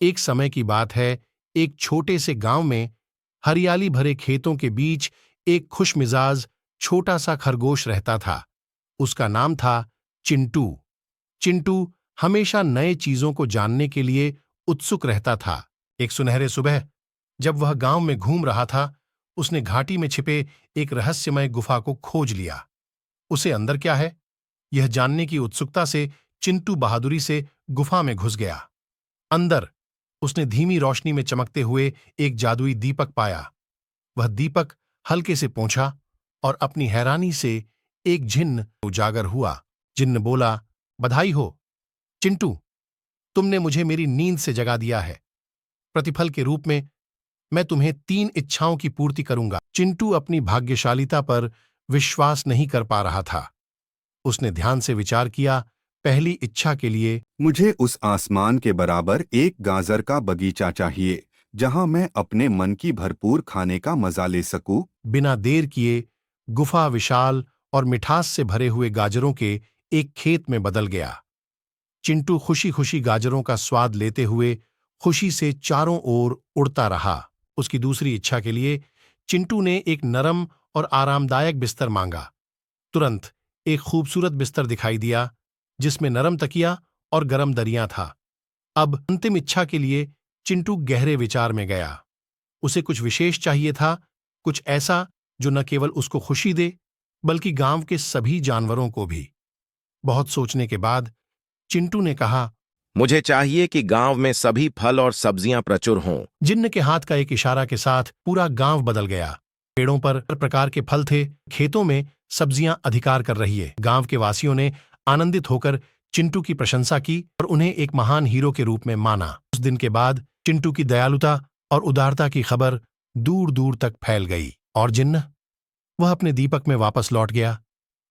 एक समय की बात है, एक छोटे से गांव में हरियाली भरे खेतों के बीच एक खुशमिजाज छोटा सा खरगोश रहता था। उसका नाम था चिंटू। चिंटू हमेशा नए चीजों को जानने के लिए उत्सुक रहता था। एक सुनहरे सुबह जब वह गांव में घूम रहा था, उसने घाटी में छिपे एक रहस्यमय गुफा को खोज लिया। उसे अंदर क्या है, यह जानने की उत्सुकता से चिंटू बहादुरी से गुफा में घुस गया। अंदर उसने धीमी रोशनी में चमकते हुए एक जादुई दीपक पाया। वह दीपक हल्के से पोंछा और अपनी हैरानी से एक जिन्न उजागर हुआ। जिन्न बोला, बधाई हो चिंटू, तुमने मुझे मेरी नींद से जगा दिया है। प्रतिफल के रूप में मैं तुम्हें 3 इच्छाओं की पूर्ति करूंगा। चिंटू अपनी भाग्यशालिता पर विश्वास नहीं कर पा रहा था। उसने ध्यान से विचार किया। पहली इच्छा के लिए, मुझे उस आसमान के बराबर एक गाजर का बगीचा चाहिए जहां मैं अपने मन की भरपूर खाने का मजा ले सकूं। बिना देर किए गुफा विशाल और मिठास से भरे हुए गाजरों के एक खेत में बदल गया। चिंटू खुशी खुशी गाजरों का स्वाद लेते हुए खुशी से चारों ओर उड़ता रहा। उसकी दूसरी इच्छा के लिए चिंटू ने एक नरम और आरामदायक बिस्तर मांगा। तुरंत एक खूबसूरत बिस्तर दिखाई दिया जिसमें नरम तकिया और गरम दरियां था। अब अंतिम इच्छा के लिए चिंटू गहरे विचार में गया। उसे कुछ विशेष चाहिए था, कुछ ऐसा जो न केवल उसको खुशी दे बल्कि गांव के सभी जानवरों को भी। बहुत सोचने के बाद चिंटू ने कहा, मुझे चाहिए कि गांव में सभी फल और सब्जियां प्रचुर हों। जिन्न के हाथ का एक इशारा के साथ पूरा गांव बदल गया। पेड़ों पर हर प्रकार के फल थे, खेतों में सब्जियां अधिकार कर रही है। गांव के वासियों ने आनंदित होकर चिंटू की प्रशंसा की और उन्हें एक महान हीरो के रूप में माना। उस दिन के बाद चिंटू की दयालुता और उदारता की खबर दूर दूर तक फैल गई और जिन्न वह अपने दीपक में वापस लौट गया।